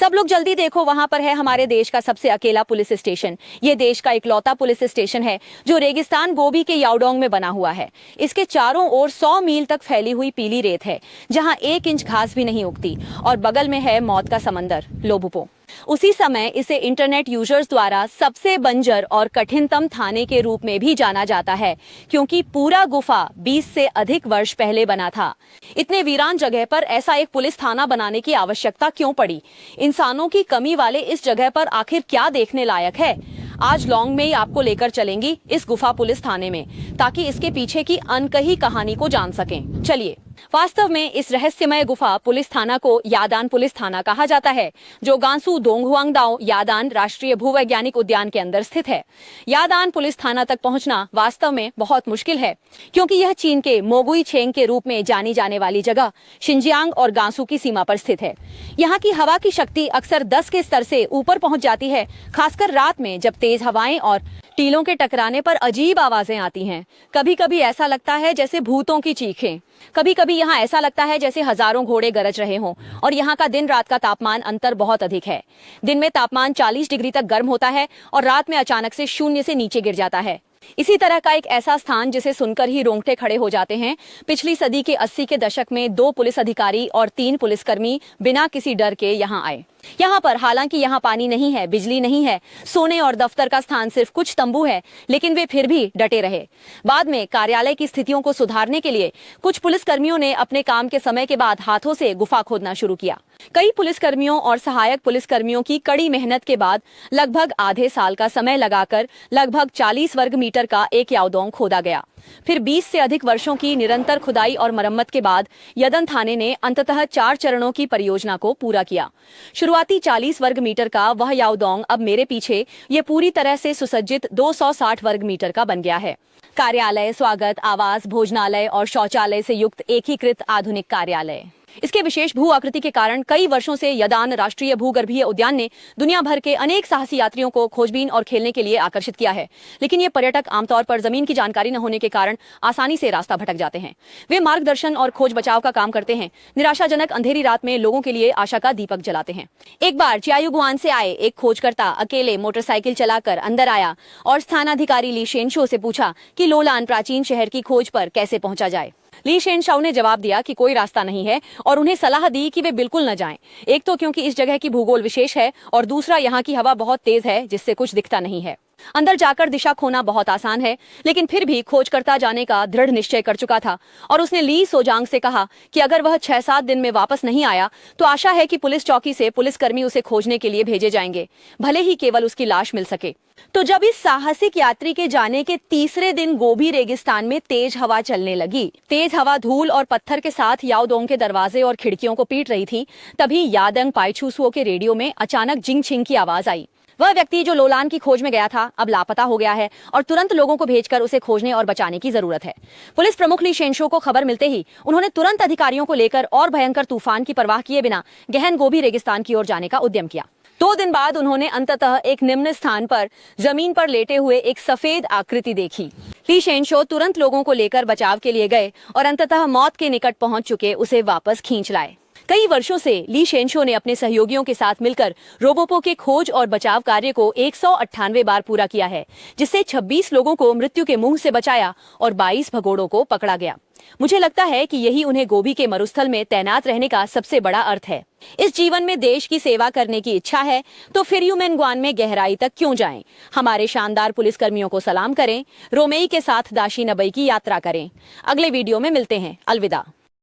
सब लोग जल्दी देखो, वहां पर है हमारे देश का सबसे अकेला पुलिस स्टेशन। ये देश का इकलौता पुलिस स्टेशन है जो रेगिस्तान गोबी के याओडोंग में बना हुआ है। इसके चारों ओर 100 मील तक फैली हुई पीली रेत है जहां 1 इंच घास भी नहीं उगती, और बगल में है मौत का समंदर लोबोपो। उसी समय इसे इंटरनेट यूजर्स द्वारा सबसे बंजर और कठिनतम थाने के रूप में भी जाना जाता है, क्योंकि पूरा गुफा 20 से अधिक वर्ष पहले बना था। इतने वीरान जगह पर ऐसा एक पुलिस थाना बनाने की आवश्यकता क्यों पड़ी? इंसानों की कमी वाले इस जगह पर आखिर क्या देखने लायक है? आज लॉन्ग में ही आपको लेकर चलेंगी इस गुफा पुलिस थाने में, ताकि इसके पीछे की अनकही कहानी को जान सकें। चलिए। वास्तव में इस रहस्यमय गुफा पुलिस थाना को यादान पुलिस थाना कहा जाता है, जो गांसू दोंगहुआंगदाओ यादान राष्ट्रीय भूवैज्ञानिक उद्यान के अंदर स्थित है। यादान पुलिस थाना तक पहुंचना वास्तव में बहुत मुश्किल है, क्योंकि यह चीन के मोगुई छेंग के रूप में जानी जाने वाली जगह शिनजियांग और गांसू की सीमा पर स्थित है। यहाँ की हवा की शक्ति अक्सर 10 के स्तर से ऊपर पहुंच जाती है, खासकर रात में जब तेज हवाएं और टीलों के टकराने पर अजीब आवाजें आती हैं। कभी कभी ऐसा लगता है जैसे भूतों की चीखें। कभी कभी यहाँ ऐसा लगता है जैसे हजारों घोड़े गरज रहे हों। और यहाँ का दिन रात का तापमान अंतर बहुत अधिक है। दिन में तापमान 40 डिग्री तक गर्म होता है और रात में अचानक से 0 से नीचे गिर जाता है। इसी तरह का एक ऐसा स्थान जिसे सुनकर ही रोंगटे खड़े हो जाते हैं। पिछली सदी के 80 के दशक में 2 पुलिस अधिकारी और 3 पुलिसकर्मी बिना किसी डर के यहाँ आए। यहाँ पर हालांकि यहाँ पानी नहीं है, बिजली नहीं है, सोने और दफ्तर का स्थान सिर्फ कुछ तंबू है, लेकिन वे फिर भी डटे रहे। बाद में कार्यालय की स्थितियों को सुधारने के लिए कुछ पुलिसकर्मियों ने अपने काम के समय के बाद हाथों से गुफा खोदना शुरू किया। कई पुलिसकर्मियों और सहायक पुलिसकर्मियों की कड़ी मेहनत के बाद लगभग आधे साल का समय लगाकर लगभग 40 वर्ग मीटर का एक याओडोंग खोदा गया। फिर 20 से अधिक वर्षों की निरंतर खुदाई और मरम्मत के बाद यदन थाने ने अंततः 4 चरणों की परियोजना को पूरा किया। शुरुआती 40 वर्ग मीटर का वह याओडोंग अब मेरे पीछे ये पूरी तरह से सुसज्जित 260 वर्ग मीटर का बन गया है। कार्यालय, स्वागत, आवास, भोजनालय और शौचालय से युक्त एकीकृत आधुनिक कार्यालय। इसके विशेष भू आकृति के कारण कई वर्षों से यदान राष्ट्रीय भूगर्भीय उद्यान ने दुनिया भर के अनेक साहसी यात्रियों को खोजबीन और खेलने के लिए आकर्षित किया है। लेकिन ये पर्यटक आमतौर पर जमीन की जानकारी न होने के कारण आसानी से रास्ता भटक जाते हैं। वे मार्गदर्शन और खोज बचाव का काम करते हैं। निराशाजनक अंधेरी रात में लोगों के लिए आशा का दीपक जलाते हैं। एक बार चियायुगुआन से आए एक खोजकर्ता अकेले मोटरसाइकिल चलाकर अंदर आया और स्थानाधिकारी ली शेनशो से पूछा कि लोलान प्राचीन शहर की खोज पर कैसे पहुंचा जाए। ली शेनशाओ ने जवाब दिया कि कोई रास्ता नहीं है और उन्हें सलाह दी कि वे बिल्कुल न जाएं। एक तो क्योंकि इस जगह की भूगोल विशेष है, और दूसरा यहाँ की हवा बहुत तेज है जिससे कुछ दिखता नहीं है। अंदर जाकर दिशा खोना बहुत आसान है, लेकिन फिर भी खोजकर्ता जाने का दृढ़ निश्चय कर चुका था और उसने ली सोजांग से कहा कि अगर वह 6-7 दिन में वापस नहीं आया तो आशा है कि पुलिस चौकी से पुलिसकर्मी उसे खोजने के लिए भेजे जाएंगे, भले ही केवल उसकी लाश मिल सके। तो जब इस साहसिक यात्री के जाने के तीसरे दिन गोबी रेगिस्तान में तेज हवा चलने लगी, तेज हवा धूल और पत्थर के साथ याओडोंग के दरवाजे और खिड़कियों को पीट रही थी, तभी यादंग पाइछुसुओ के रेडियो में अचानक जिंग छिंग की आवाज आई। वह व्यक्ति जो लोलान की खोज में गया था अब लापता हो गया है और तुरंत लोगों को भेजकर उसे खोजने और बचाने की जरूरत है। पुलिस प्रमुख ली शेनशो को खबर मिलते ही उन्होंने तुरंत अधिकारियों को लेकर और भयंकर तूफान की परवाह किए बिना गहन गोबी रेगिस्तान की ओर जाने का उद्यम किया। 2 दिन बाद उन्होंने अंततः एक निम्न स्थान पर जमीन पर लेटे हुए एक सफेद आकृति देखी। ली शेनशो तुरंत लोगों को लेकर बचाव के लिए गए और अंततः मौत के निकट पहुंच चुके उसे वापस खींच लाए। कई वर्षों से ली शेनशो ने अपने सहयोगियों के साथ मिलकर रोबोपो के खोज और बचाव कार्य को 198 बार पूरा किया है, जिससे 26 लोगों को मृत्यु के मुंह से बचाया और 22 भगोड़ों को पकड़ा गया। मुझे लगता है कि यही उन्हें गोबी के मरुस्थल में तैनात रहने का सबसे बड़ा अर्थ है। इस जीवन में देश की सेवा करने की इच्छा है तो फिर ह्यूमेनग्वान में गहराई तक क्यों जाएं? हमारे शानदार पुलिसकर्मियों को सलाम करें, रोमेई के साथ दाशी नबई की यात्रा करें। अगले वीडियो में मिलते हैं। अलविदा।